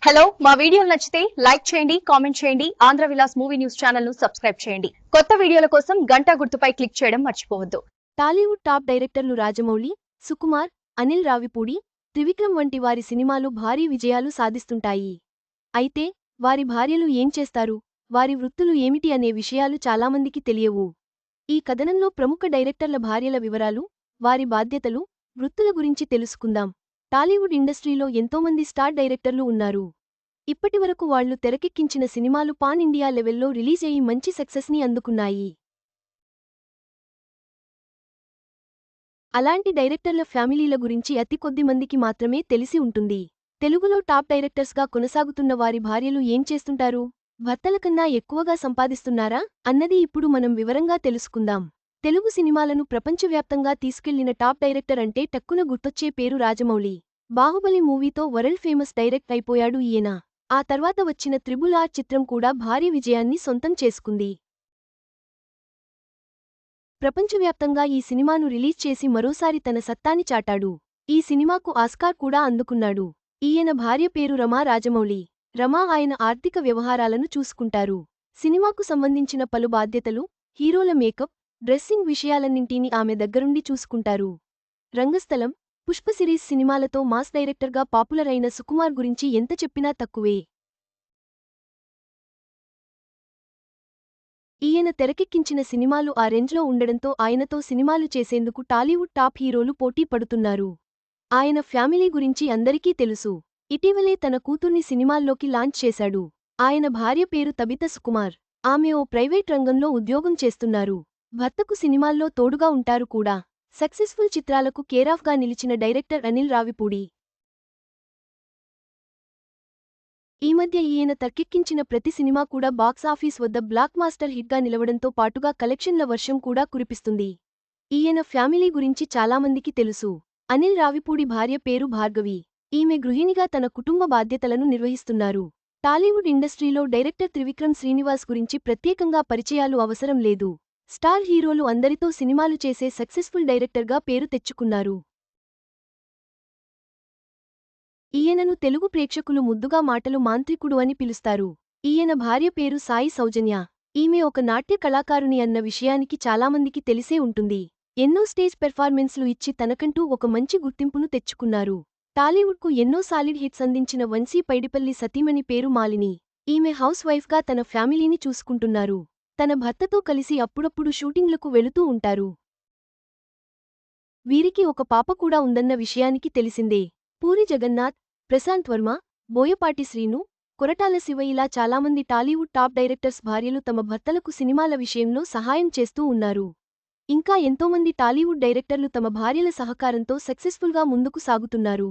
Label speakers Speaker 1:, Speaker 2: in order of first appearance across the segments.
Speaker 1: Hello మా వీడియోలు నచ్చితే లైక్ చేయండి కామెంట్ చేయండి Andhra Vilas movie news channel ను సబ్స్క్రైబ్ చేయండి కొత్త వీడియోల కోసం గంట గుర్తుపై క్లిక్ చేయడం మర్చిపోవద్దు
Speaker 2: టాలీవుడ్ టాప్ డైరెక్టర్లు రాజమౌళి, సుకుమార్, అనిల్ రావిపూడి, త్రివిక్రమ్ వంటి వారి సినిమాలు భారీ విజయాలు సాధిస్తుంటాయి. అయితే వారి భార్యలు ఏం చేస్తారు, వారి వృత్తులు ఏమిటి అనే విషయాలు చాలామందికి తెలియవు. ఈ కథనంలో ప్రముఖ డైరెక్టర్ల భార్యల వివరాలు, వారి బాధ్యతలు, వృత్తుల గురించి తెలుసుకుందాం. టాలీవుడ్ ఇండస్ట్రీలో ఎంతోమంది స్టార్ డైరెక్టర్లు ఉన్నారు. ఇప్పటివరకు వాళ్లు తెరకెక్కించిన సినిమాలు పాన్ ఇండియా లెవెల్లో రిలీజ్ అయి మంచి సక్సెస్ని అందుకున్నాయి. అలాంటి డైరెక్టర్ల ఫ్యామిలీల గురించి అతి కొద్ది మందికి మాత్రమే తెలిసి ఉంటుంది. తెలుగులో టాప్ డైరెక్టర్స్గా కొనసాగుతున్న వారి భార్యలు ఏం చేస్తుంటారు, భర్తల కన్నా ఎక్కువగా సంపాదిస్తున్నారా అన్నది ఇప్పుడు మనం వివరంగా తెలుసుకుందాం. తెలుగు సినిమాలను ప్రపంచవ్యాప్తంగా తీసుకెళ్లిన టాప్ డైరెక్టర్ అంటే టక్కున గుర్తొచ్చే పేరు రాజమౌళి. బాహుబలి మూవీతో వరల్డ్ ఫేమస్ డైరెక్ట్ అయిపోయాడు ఈయన. ఆ తర్వాత వచ్చిన RRR చిత్రం కూడా భారీ విజయాన్ని సొంతం చేసుకుంది. ప్రపంచవ్యాప్తంగా ఈ సినిమాను రిలీజ్ చేసి మరోసారి తన సత్తాని చాటాడు. ఈ సినిమాకు ఆస్కార్ కూడా అందుకున్నాడు. ఈయన భార్య పేరు రమా రాజమౌళి. రమా ఆయన ఆర్థిక వ్యవహారాలను చూసుకుంటారు. సినిమాకు సంబంధించిన పలు బాధ్యతలు, హీరోల మేకప్, డ్రెస్సింగ్ విషయాలన్నింటినీ ఆమె దగ్గరుండి చూసుకుంటారు. రంగస్థలం, పుష్ప సిరీస్ సినిమాలతో మాస్ డైరెక్టర్గా పాపులర్ అయిన సుకుమార్ గురించి ఎంత చెప్పినా తక్కువే. ఈయన తెరకెక్కించిన సినిమాలు ఆ రేంజ్లో ఉండడంతో ఆయనతో సినిమాలు చేసేందుకు టాలీవుడ్ టాప్ హీరోలు పోటీ పడుతున్నారు. ఆయన ఫ్యామిలీ గురించి అందరికీ తెలుసు. ఇటీవలే తన కూతుర్ని సినిమాల్లోకి లాంచ్ చేశాడు. ఆయన భార్య పేరు తబిత సుకుమార్. ఆమె ఓ ప్రైవేట్ రంగంలో ఉద్యోగం చేస్తున్నారు. భర్తకు సినిమాల్లో తోడుగా ఉంటారు కూడా. సక్సెస్ఫుల్ చిత్రాలకు కేరాఫ్గా నిలిచిన డైరెక్టర్ అనిల్ రావిపూడి. ఈ మధ్య ఈయన తెరకెక్కించిన ప్రతి సినిమా కూడా బాక్సాఫీస్ వద్ద బ్లాక్ మాస్టర్ హిట్గా నిలవడంతో పాటుగా కలెక్షన్ల వర్షం కూడా కురిపిస్తుంది. ఈయన ఫ్యామిలీ గురించి చాలామందికి తెలుసు. అనిల్ రావిపూడి భార్య పేరు భార్గవి. ఈమె గృహిణిగా తన కుటుంబ బాధ్యతలను నిర్వహిస్తున్నారు. టాలీవుడ్ ఇండస్ట్రీలో డైరెక్టర్ త్రివిక్రమ్ శ్రీనివాస్ గురించి ప్రత్యేకంగా పరిచయాలు అవసరం లేదు. స్టార్ హీరోలు అందరితో సినిమాలు చేసే సక్సెస్ఫుల్ డైరెక్టర్గా పేరు తెచ్చుకున్నారు. ఈయనను తెలుగు ప్రేక్షకులు ముద్దుగా మాటలు మాంత్రికుడు అని పిలుస్తారు. ఈయన భార్య పేరు సాయి సౌజన్య. ఈమె ఒక నాట్య కళాకారుని అన్న విషయానికి చాలామందికి తెలిసే ఉంటుంది. ఎన్నో స్టేజ్ పెర్ఫార్మెన్స్లు ఇచ్చి తనకంటూ ఒక మంచి గుర్తింపును తెచ్చుకున్నారు. టాలీవుడ్కు ఎన్నో సాలిడ్ హిట్స్ అందించిన వంశీ పైడిపల్లి సతీమణి పేరు మాలిని. ఈమె హౌస్ వైఫ్గా తన ఫ్యామిలీని చూసుకుంటున్నారు. తన భర్తతో కలిసి అప్పుడప్పుడు షూటింగ్లకు వెళుతూ ఉంటారు. వీరికి ఒక పాప కూడా ఉందన్న విషయానికి తెలిసిందే. పూరి జగన్నాథ్, ప్రశాంత్ వర్మ, బోయపాటి శ్రీను, కొరటాల శివ ఇలా చాలామంది టాలీవుడ్ టాప్ డైరెక్టర్స్ భార్యలు తమ భర్తలకు సినిమాల విషయంలో సహాయం చేస్తూ ఉన్నారు. ఇంకా ఎంతోమంది టాలీవుడ్ డైరెక్టర్లు తమ భార్యల సహకారంతో సక్సెస్ఫుల్గా ముందుకు సాగుతున్నారు.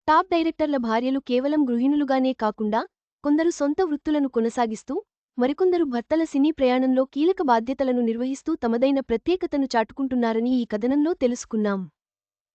Speaker 2: టాప్ డైరెక్టర్ల భార్యలు కేవలం గృహిణులుగానే కాకుండా కొందరు సొంత వృత్తులను కొనసాగిస్తూ, మరికొందరు భర్తల సినీ ప్రయాణంలో కీలక బాధ్యతలను నిర్వహిస్తూ తమదైన ప్రత్యేకతను చాటుకుంటున్నారని ఈ కథనంలో తెలుసుకున్నాం.